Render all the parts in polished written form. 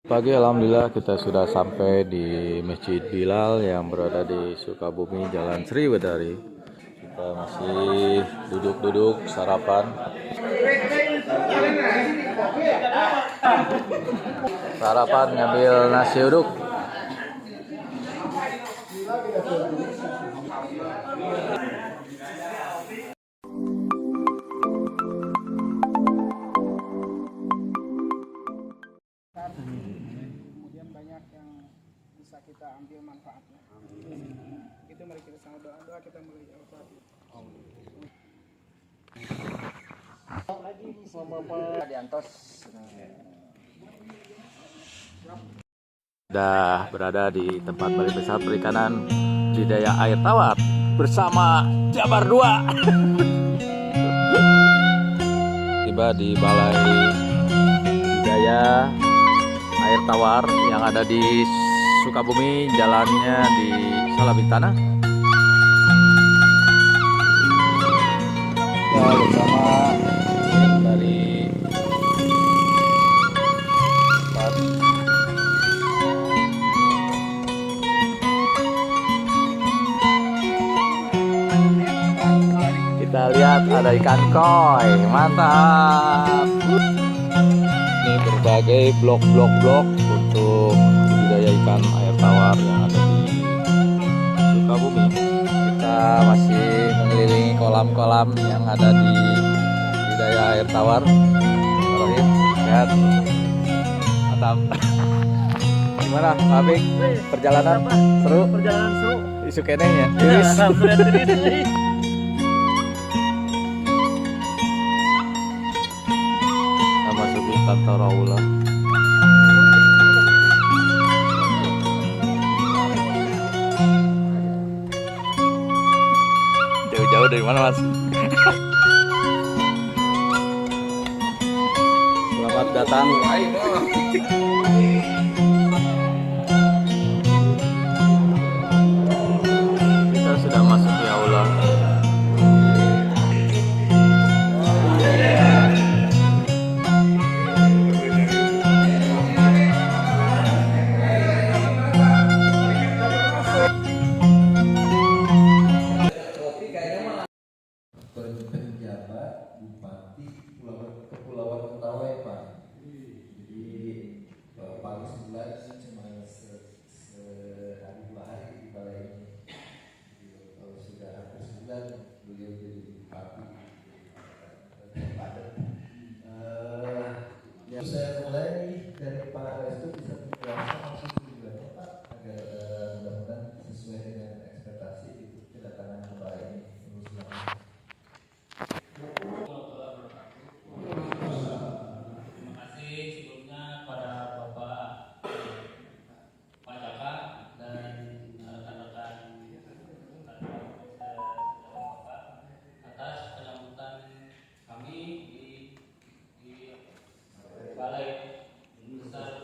Pagi, alhamdulillah kita sudah sampai di Masjid Bilal yang berada di Sukabumi, Jalan Sriwedari. Kita masih duduk-duduk sarapan. Sarapan ngambil nasi uduk. Kemudian banyak yang bisa kita ambil manfaatnya. Itu mari kita sama doa kita mulai Al-Fatihah. Lagi sama Bapak Diantos. Sudah berada di tempat Balai Besar Perikanan Budidaya Air Tawar bersama Jabar 2. Tiba di Balai Budidaya Air Tawar yang ada di Sukabumi, jalannya di Salabintana. Kita bersama tim dari kita lihat ada ikan koi, mantap. Ini berbagai blok untuk budidaya ikan air tawar yang ada di Sukabumi. Kita masih mengelilingi kolam-kolam yang ada di budidaya air tawar. Rohim, sehat, mantap. Gimana, Pak Abing? Perjalanan seru? Perjalanan seru. Isu kenehnya. Masuki kantor aula. Jauh-jauh dari mana, Mas? Selamat datang. Kita sudah masuk di aula. Penjabat Bupati Kepulauan Mentawai, Pak. Jadi pagi sebulan ini cuma sehari 2 hari di balai ini. Jadi, kalau sudah hampir sebulan beliau jadi bupati. Yang saya mulai dari Pak Restu bisa menjelaskan langsung tujuannya, Pak, agar mudah-mudahan sesuai dengan ekspektasi itu kedatangan ke balai ini. Terima kasih sebelumnya pada Bapak Pak Jaka dan rekan-rekan Bapak atas penyambutan kami di Balai Besar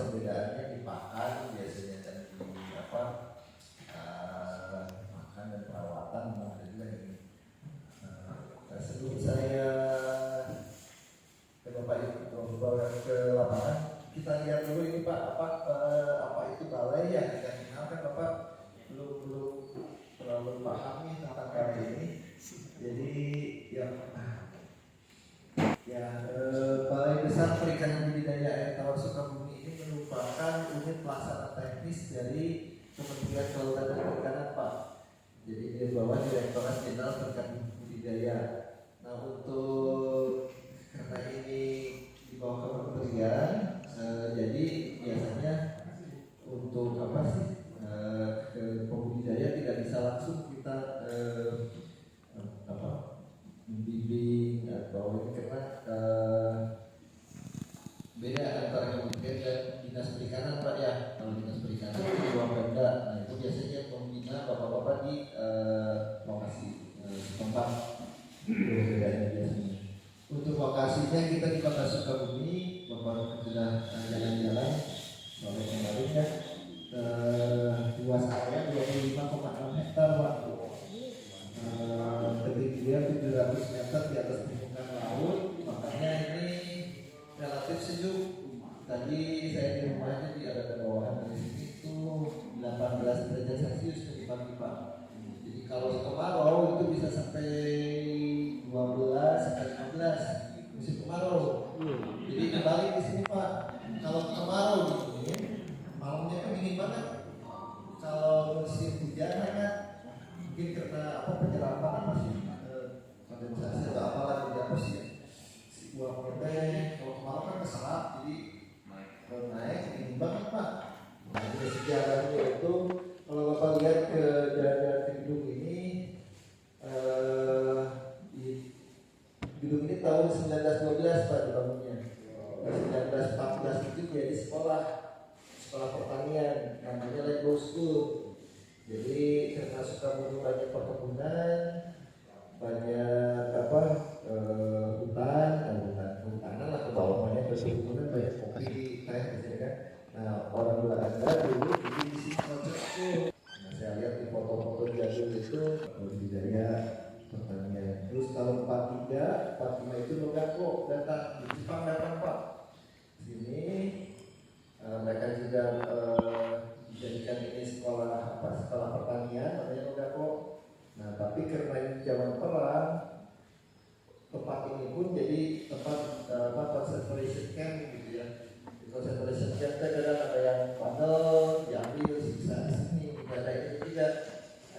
perbedaannya di pakan biasanya dan di apa makan dan perawatan ada juga ini. Sebelum saya ke Bapak Ibu ke lapangan, kita lihat dulu ini Pak apa itu balai yang kenal kan Bapak belum terlalu paham nih tentang balai ini. Jadi Balai Besar Perikanan Budidaya Air Tawar Sukabumi ini merupakan unit pelaksana teknis dari Kementerian Kelautan dan Perikanan Pak. Jadi di bawah Direktorat Jenderal Perikanan Budidaya. Nah untuk karena ini di bawah kementerian, jadi biasanya untuk apa sih ke pembudidaya tidak bisa langsung kita membimbing atau ini karena beda antara kementerian dan dinas perikanan Pak ya. Kalau dinas perikanan itu dua Pemda, nah itu biasanya pembina bapak-bapak di lokasi tempat bedanya biasanya. Untuk lokasinya kita di Kota Sukabumi, bapak sudah jalan-jalan sore kemarin ya, luas area 25,6 hektar Pak. Ketinggian 700 meter di atas permukaan laut, makanya ini relatif sejuk. Tadi saya di rumahnya di ada bawahan dari sini itu 18 derajat Celcius tadi pagi Pak. Jadi kalau kemarau itu bisa sampai 12 sampai 15 musim kemarau. Jadi kembali di sini Pak, kalau kemarau di sini malamnya kan dingin banget. Kalau musim hujan kan mungkin karena penyerapan masih kondensasi atau apalah jadi apa sih ya, si uap teh kalau kemarin kan keserap jadi naik ini banget Pak. Nah jadi sejarahnya itu kalau Bapak lihat ke jalan-jalan ke gedung ini, di gedung ini tahun 1912 Pak dibangunnya. 1914 itu jadi sekolah pertanian namanya Lego School. Jadi karena Sukabumi banyak perkebunan, banyak hutanan lah ke bawahnya perkebunan banyak kopi, teh gitu kan. Nah orang Belanda dulu di sini konsep. Nah saya lihat di foto-foto jadul itu budidaya pertanian. Terus kalau 45 itu Nogako datang di Jepang datang Pak. Sini mereka juga dijadikan ini sekolah pertanian namanya Nogako. Nah tapi karena ini zaman perang, tempat ini pun jadi tempat conservation camp gitu ya. Di conservation camp kadang ada yang panel diambil sisa sini, ada ini juga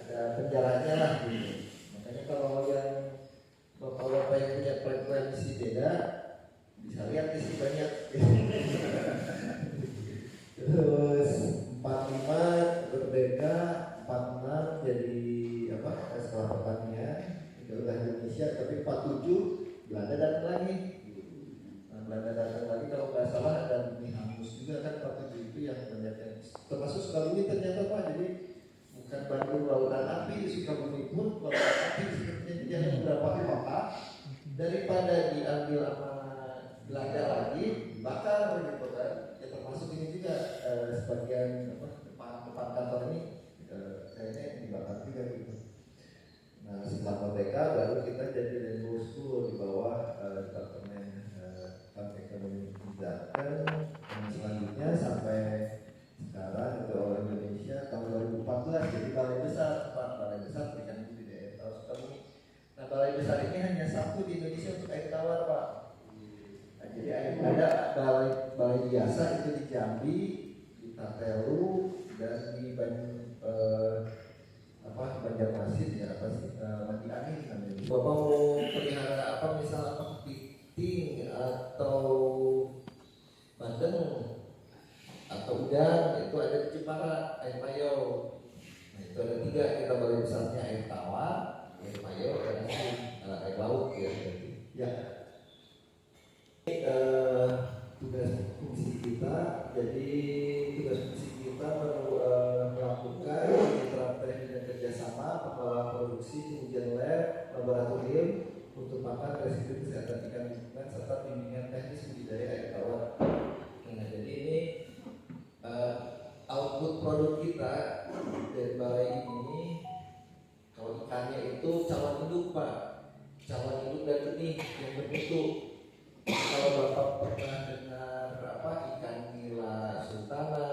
ada penjaranya lah gitu. Makanya kalau yang bapak-bapak yang punya frekuensi beda bisa lihat di sini banyak. Terus 45 berbeda, 46 jadi sekolah pertanian itu udah Indonesia, tapi 47 Belanda datang lagi. Nah, Belanda datang lagi kalau nggak salah ada bumi hangus juga kan 47 itu yang banyak yang termasuk Sukabumi ternyata Pak. Jadi bukan Bandung lautan api, Sukabumi pun lautan api sepertinya. Jadi beberapa kota daripada diambil sama Belanda lagi dibakar gitu kan. Ya termasuk ini juga sebagian depan kantor ini kayaknya dibakar juga gitu. Nah setelah merdeka baru kita jadi Rainbow School di bawah Departemen Ekonomi Jateng. Dan selanjutnya sampai sekarang itu oleh Indonesia tahun 2014 jadi Balai Besar Perikanan Budidaya Air Tawar Sukabumi. Nah Balai Besar ini hanya satu di Indonesia untuk air tawar Pak. Nah, jadi ada balai biasa itu di Jambi, di Tatelu dan di Banjarmasin ya Mati Angin namanya. Bapak mau pelihara apa misalnya kepiting atau bandeng atau udang itu ada di Jepara, air payau. Nah itu ada 3 kita balai besarnya air tawar, air payau dan air laut ya. Ya. Tugas fungsi kita, jadi tugas fungsi kita melakukan mitra teknik dan kerjasama, pengelolaan produksi, pengujian lab, laboratorium untuk pakan residu kesehatan ikan lingkungan serta bimbingan teknis budidaya air tawar. Nah jadi ini produk kita dari balai ini, kalau ikannya itu calon induk Pak, calon induk dari ini yang bermutu. Kalau Bapak pernah dengar apa ikan nila sultana,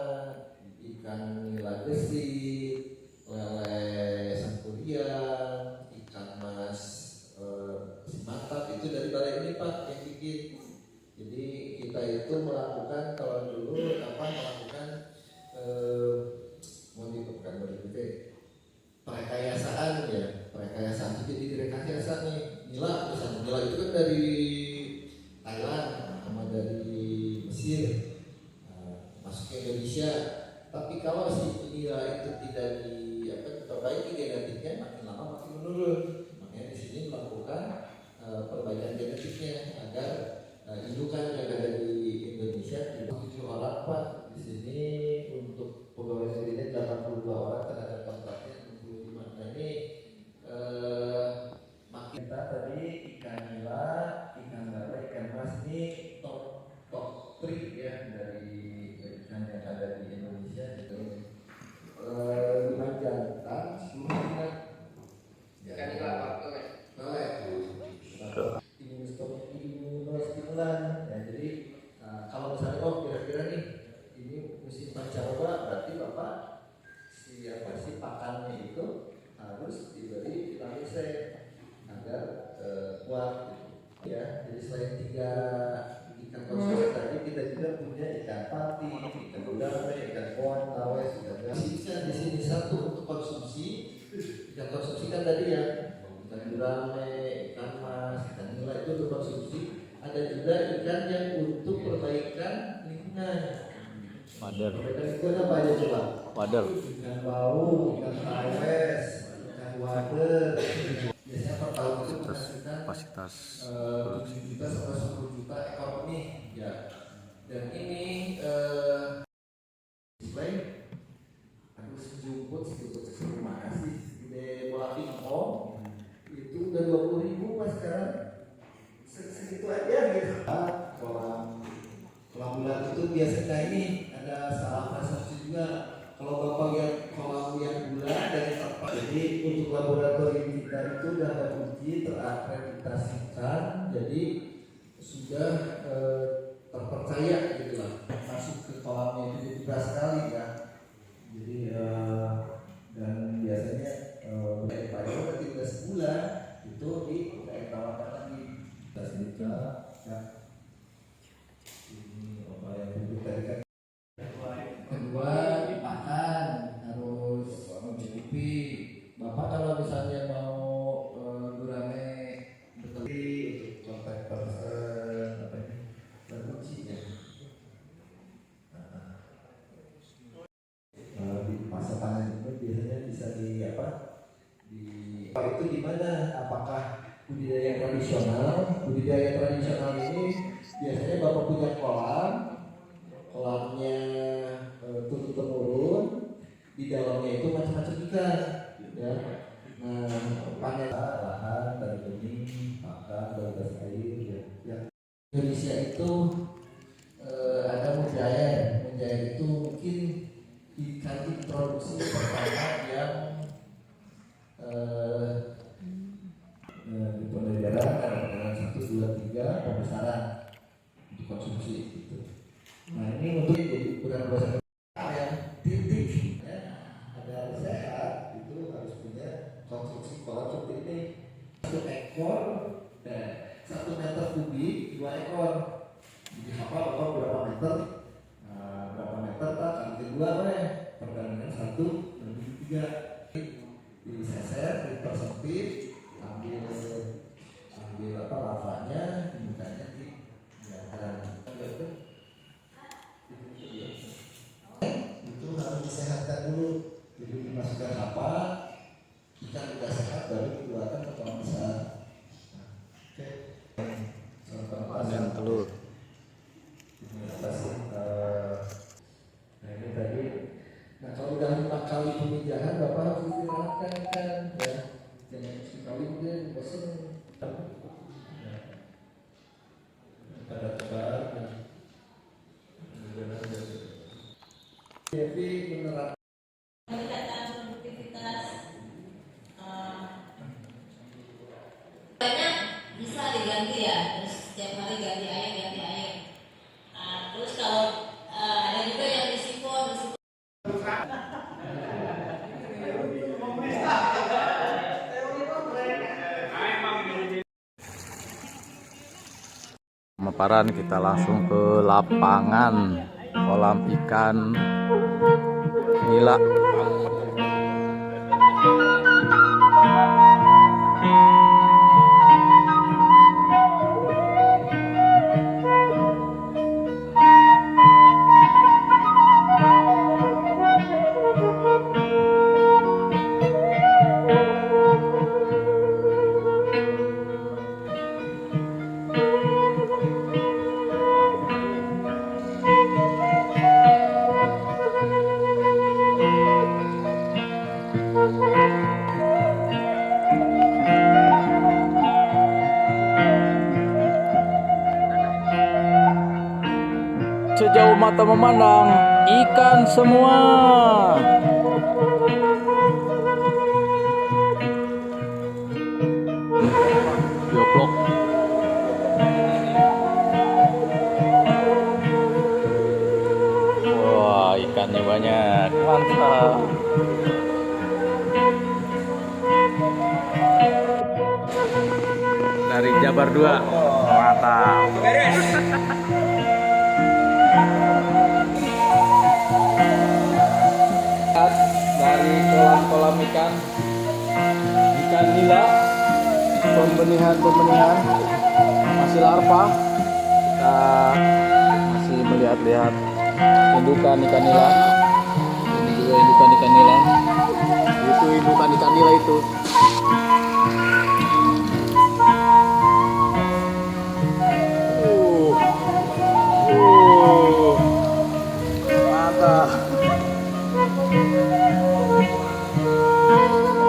ikan nila gesit, lele sangkuriang, ikan mas mantap, itu dari balai ini Pak yang bikin. Jadi kita itu melakukan, kalau dulu melakukan bukan perekayasaan ya, perekayasaan. Jadi direkayasa nih nila, misalnya nila itu kan dari Thailand sama dari Mesir masuk ke Indonesia. Tapi kalau si nila itu tidak diperbaiki genetiknya, makin lama makin menurun. Makanya di sini melakukan perbaikan genetiknya agar indukan yang ada di Indonesia tidak 7 orang Pak. Di sini untuk pegawai negerinya 82 orang, terhadap kontraknya 65. Nah ini makin kita tadi ikan nila, ikan lele, ikan mas ini top 3 ya dari ikan yang ada di Indonesia gitu. 5 jantan, 10 ikan. Ikan nila Pak, imunostimulan. Ya, jadi kalau misalnya kira-kira nih ini musim pancaroba, berarti Bapak si pakannya itu harus diberi vitamin C agar kuat gitu. Ya, jadi selain 3 ikan konsumsi tadi, kita juga punya ikan pati, ikan udang, ikan pon, lawes, ikan gasis. Di sini 1 untuk konsumsi. Ikan konsumsi kan tadi ya, ikan gurame, ikan mas, ikan nila itu untuk konsumsi. Ada juga ikan yang untuk perbaikan lingkungan. Wader. Perbaikan lingkungan apa aja coba? Wader. Ikan bau, ikan tawes, ikan wader. Biasanya per tahun itu menghasilkan Kapasitas 7 juta sampai 10 juta ekor nih ya. Dan ini display sejumput terima kasih gede bola pingpong itu udah 20.000 Mas sekarang. Segitu aja gitu. Kolam bulan itu biasanya ini ada salah persepsi juga. Kalau Bapak lihat kolam yang bulan dari tempat, jadi untuk laboratorium kita itu sudah teruji, terakreditasikan, jadi sudah terpercaya gitu lah. Masuk ke kolamnya itu mudah sekali ya. Jadi dan biasanya pilot ketika sebulan itu ditawarkan lagi 10 juta ya. Ini apa yang duduk tadi kan. Kedua dipakan, harus mencukupi. Bapak kalau misalnya mau gurame betul untuk kontak person apa ini berfungsi ya. Di masa panen itu biasanya bisa di itu di mana? Apakah budidaya tradisional? Budidaya tradisional ini biasanya Bapak punya kolamnya turun temurun, di dalamnya itu macam-macam ikan ya. Nah, panen lahan dari benih, pakan, dari air ya. Indonesia itu ada Mujair itu mungkin ikan produksi pertama yang di peredaran ada peredaran 1, 2, 3 pembesaran untuk konsumsi gitu. Nah ini untuk jadi ukuran besar yang titik ya, agar sehat itu harus punya konstruksi kolam seperti ini. 1 ekor dan 1 meter kubik 2 ekor. Jadi apa berapa meter? Berapa meter tak kali 2 perbandingan 1 banding 3. Diseser, dipersempit, ambil lavanya, dimukanya dibiarkan. Itu harus disehatkan dulu. Jadi dimasukkan apa? Ikan sudah sehat baru dikeluarkan ke kolam besar. Oke. Panen telur. Nah ini tadi. Nah kalau udah 5 kali pemijahan, Bapak harus istirahatkan kan ya. Jangan sekali mungkin bosan. Pada tebar. Jadi menerapkan pemaparan, kita langsung ke lapangan kolam ikan nila. Sejauh mata memandang, ikan semua. Bioplok. Wah, ikannya banyak. Mantap. Dari Jabar 2. Mantap. Dari kolam-kolam ikan nila, pembenihan masih larva. Kita masih melihat-lihat indukan ikan nila. Ini juga indukan ikan nila. Itu indukan ikan nila itu. Mantap.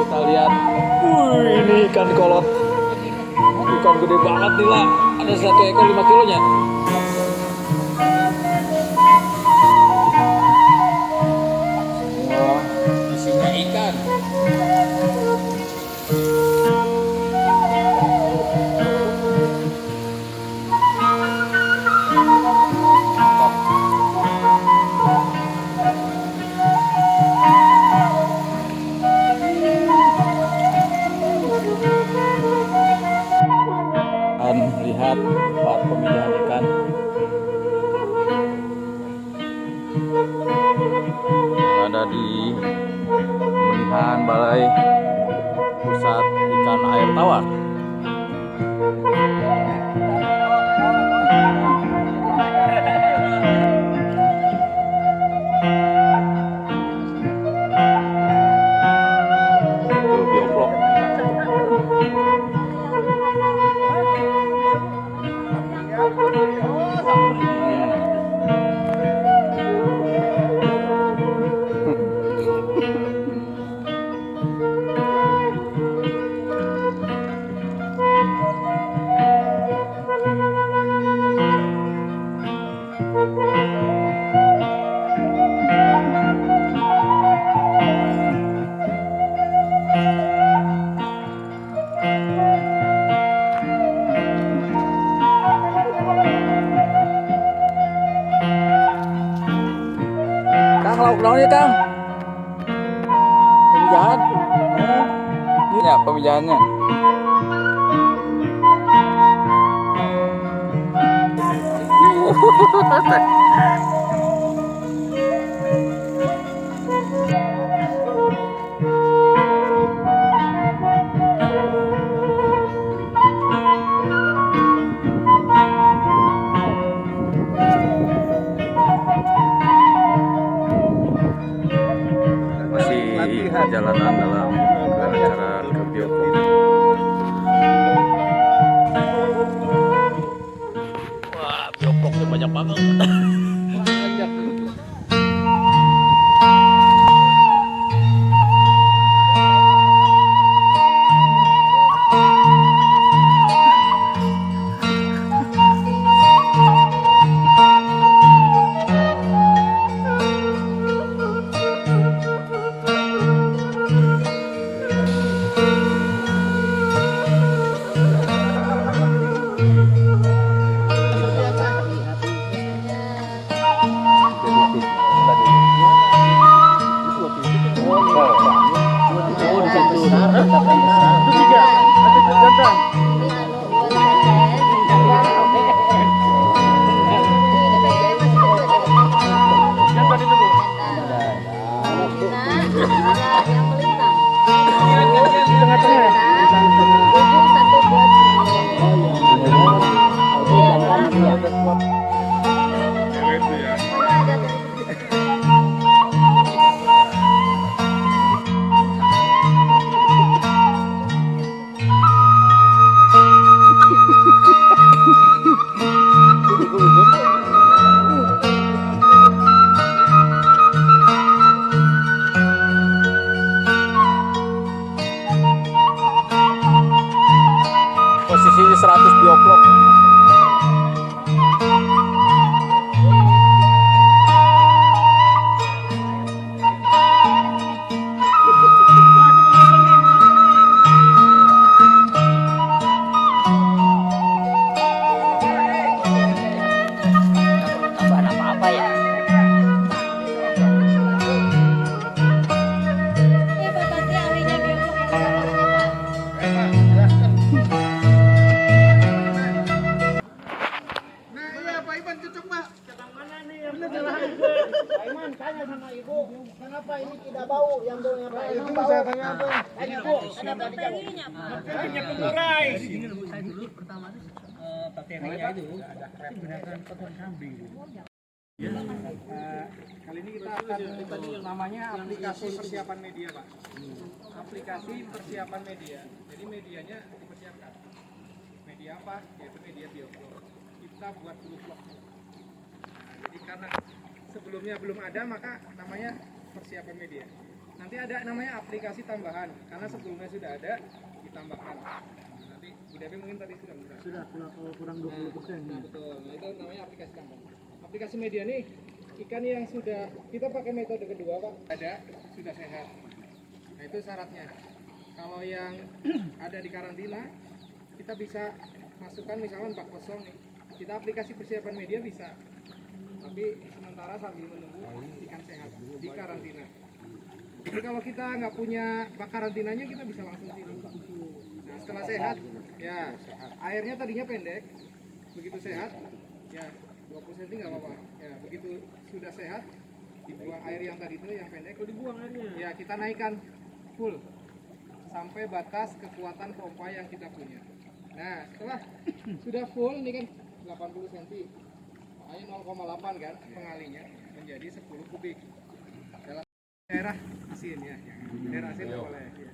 Kita lihat, ini ikan kolot, ikan gede banget nih lah, ada 1 ekor 5 kilonya. Wah, isinya ikan. Lihat tempat pemilihan ikan yang ada di pemilihan Balai Pusat Ikan Air Tawar. Itu bioplok. Kang, lauk naon ya Kang? Pemijahan? Ini ya pemijahannya. Masih perjalanan dalam acara ke bioplok. Wah, bioploknya banyak banget. tanya sama ibu, kenapa ini tidak bau yang baunya Pak? Itu saya tanya apa? Tanya Bu, kenapa dijawab? Bakterinya pengurai. Ini dulu saya dulu pertama itu bakterinya itu gunakan kotoran kambing. Ya. Kali ini kita akan namanya aplikasi persiapan media, Pak. Aplikasi persiapan media. Jadi medianya dipersiapkan. Media apa? Yaitu media bioflow. Kita buat dulu vlog. Jadi karena sebelumnya belum ada, maka namanya persiapan media. Nanti ada namanya aplikasi tambahan, karena sebelumnya sudah ada, ditambahkan. Nanti Bu Devi mungkin tadi sudah murah. Sudah, kurang 20%. Nah, betul. Nah, itu namanya aplikasi tambahan. Aplikasi media nih, ikan yang sudah, kita pakai metode kedua Pak, ada, sudah sehat. Nah itu syaratnya. Kalau yang ada di karantina, kita bisa masukkan misalkan bak kosong nih. Kita aplikasi persiapan media bisa. Tapi sementara sambil menunggu ikan sehat di karantina. Jadi kalau kita nggak punya bak karantinanya, kita bisa langsung sini. Nah setelah sehat, ya airnya tadinya pendek, begitu sehat, ya 20 cm nggak apa-apa. Ya begitu sudah sehat, dibuang air yang tadi itu yang pendek. Kalau dibuang airnya? Ya kita naikkan full sampai batas kekuatan pompa yang kita punya. Nah setelah sudah full, ini kan 80 cm. Hanya 0,8 kan pengalinya menjadi 10 kubik dalam daerah asin ya, daerah asin boleh ya.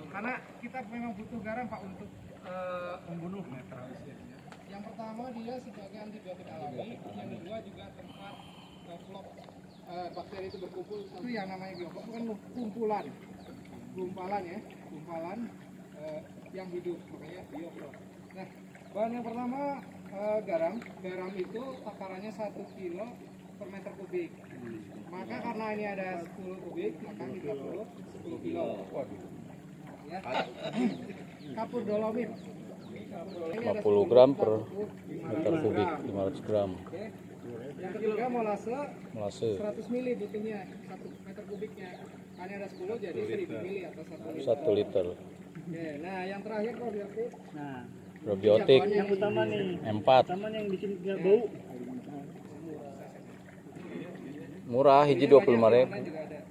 Karena kita memang butuh garam Pak untuk membunuh netral asinnya. Yang pertama dia sebagai antibiotik alami, yang kedua juga tempat flok bakteri itu berkumpul. Itu yang namanya bioflok, bukan kumpulan, gumpalan ya, gumpalan yang hidup, makanya bioflok. Nah bahan yang pertama garam. Garam itu takarannya 1 kilo per meter kubik. Maka karena ini ada 10 kubik, maka kita perlu 10 kilo. Ya. Kapur dolomit. 50 gram per meter kubik, 500 gram. Oke. Yang ketiga molase. 100 mili butuhnya 1 meter kubiknya. Hanya ada 10 jadi 1000 mili atau 1 liter. Oke. Nah yang terakhir probiotik. Nah probiotik yang utama nih, M4 yang bikin gak bau, murah, hiji 25.000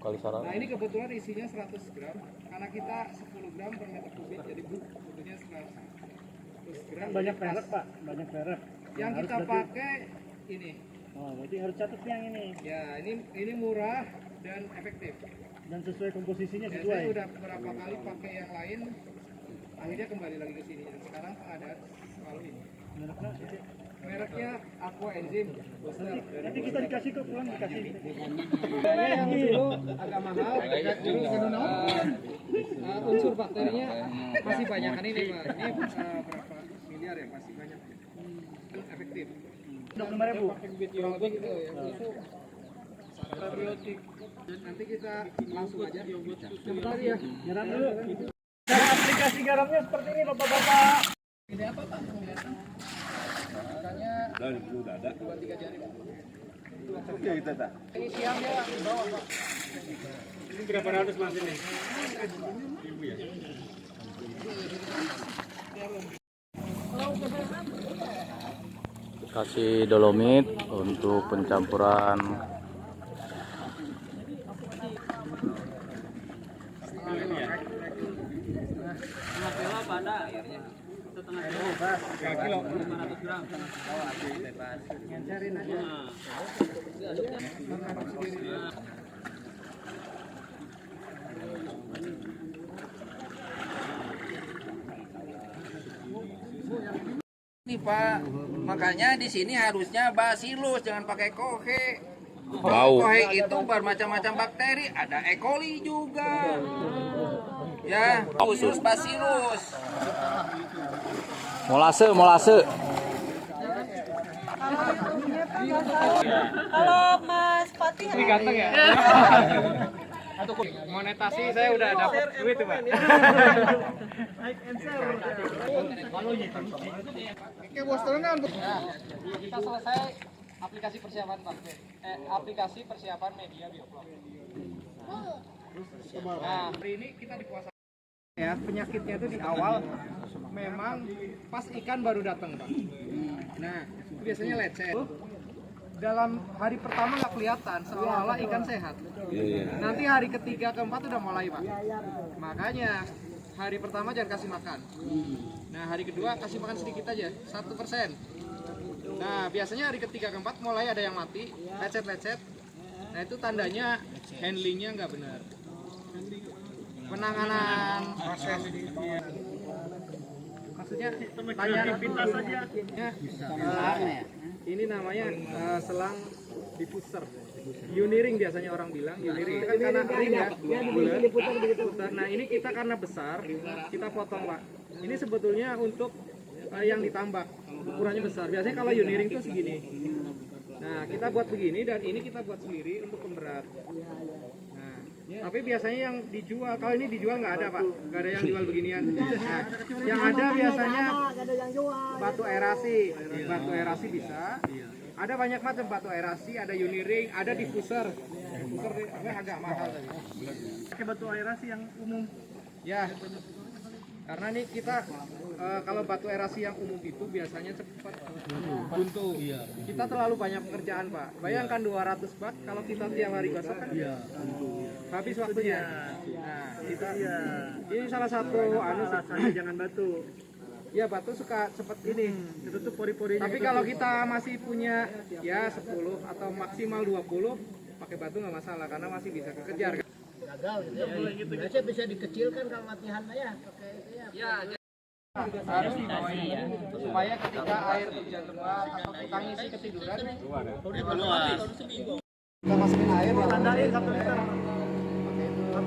kali saran. Nah ini kebetulan isinya 100 gram, karena kita 10 gram per meter kubik, jadi butuhnya 100 gram. Banyak merek Pak, banyak merek. Yang kita pakai ini. Oh, berarti harus catat yang ini. Ya, ini murah dan efektif. Dan sesuai komposisinya sesuai. Saya udah beberapa kali pakai yang lain, akhirnya kembali lagi ke sini. Sekarang ada selalu ini. Mereknya Aqua Enzim Booster. Nanti kita dikasih ke pulang dikasih. Yang dulu agak mahal. Unsur bakterinya masih banyak kan ini Pak. Ini berapa miliar ya, masih banyak. Efektif. 25.000. Probiotik itu ya. Itu probiotik. Nanti kita langsung aja. Sebentar ya. Garam dulu. Cara aplikasi garamnya seperti ini Bapak-bapak. Ini apa Pak? Ikannya udah ada 2-3 jari Pak. Oke kita tak. Ini siangnya di bawah Pak. Ini berapa ratus Mas ini? 1.000 ya. Kasih dolomit untuk pencampuran Setengah kilo apa ada airnya? Setengah kilo. 3 kilo. 500 gram. Oh, asli bebas. Ngencerin aja. Nih Pak, makanya di sini harusnya bacillus, jangan pakai kohe. Bau. Kohe itu bermacam-macam bakteri, ada E. coli juga. Ya, khusus bacillus. molase. Kalau Mas Fatih Ini ganteng ya? Atau monetasi saya udah dapat duit tuh Pak. Oke bos, turun kan? Kita selesai aplikasi persiapan aplikasi persiapan media bioflok. Nah, hari ini kita dikuasai ya, penyakitnya itu di awal memang pas ikan baru datang Pak. Nah, itu biasanya lecet. dalam hari pertama nggak kelihatan, seolah-olah ikan sehat. Nanti hari ketiga keempat udah mulai Pak. Makanya hari pertama jangan kasih makan. Nah hari kedua kasih makan sedikit aja, 1%. Nah biasanya hari ketiga keempat mulai ada yang mati, lecet-lecet. Nah itu tandanya handlingnya nggak benar. Penanganan proses maksudnya tanya saja ini namanya selang diffuser uniring biasanya orang bilang uniring itu kan karena ring ya bulat putar. Nah ini kita karena besar kita potong Pak, ini sebetulnya untuk yang ditambak ukurannya besar, biasanya kalau uniring itu segini. Nah kita buat begini dan ini kita buat sendiri untuk pemberat. Tapi biasanya yang dijual, kalau ini dijual nggak ada Pak, nggak ada yang jual beginian. Nah, yang ada biasanya batu aerasi bisa. Ada banyak macam batu aerasi, ada uniring, ada diffuser. Diffuser agak mahal tadi. Pakai batu aerasi yang umum. Ya, karena nih kita kalau batu aerasi yang umum itu biasanya cepat buntu. Kita terlalu banyak pekerjaan Pak. Bayangkan 200 bak kalau kita tiap hari gosok kan habis waktunya. Nah, kita ini salah satu jangan batu. Ya batu suka seperti ini, tertutup pori-porinya. Tapi kalau kita masih punya ya 10 atau maksimal 20, pakai batu nggak masalah karena masih bisa kekejar. Gagal gitu. Biasanya bisa dikecilkan kalau latihan ya pakai itu ya. Harus dibawain supaya ketika air hujan lebat atau kita ngisi ketiduran kita masukin air tandain 1 liter.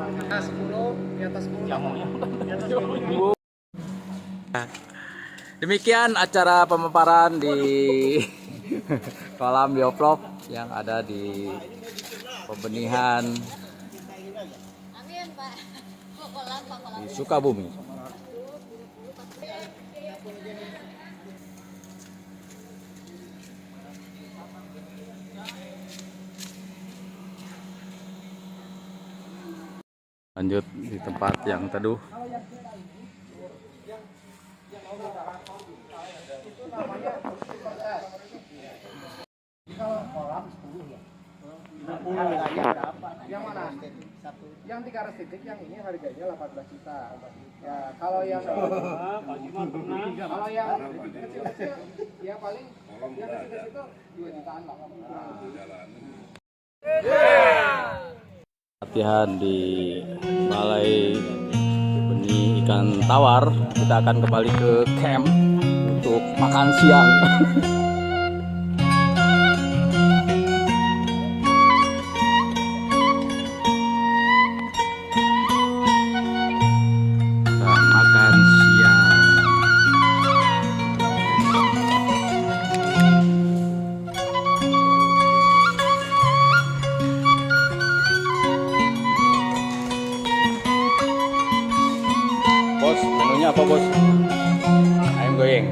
Di atas 10, di atas 10. Demikian acara pemaparan di kolam bioplop yang ada di pembenihan di Sukabumi. Lanjut di tempat yang teduh. Yang mana? Yang 300 titik, yang ini harganya 18 juta. Ya, kalau yang kecil-kecil, ya paling yang kecil-kecil itu 2 jutaan lah. Latihan di Balai Benih Ikan Tawar. Kita akan kembali ke camp untuk makan siang. Makan siang. Bos, menunya apa bos? Ayam goreng.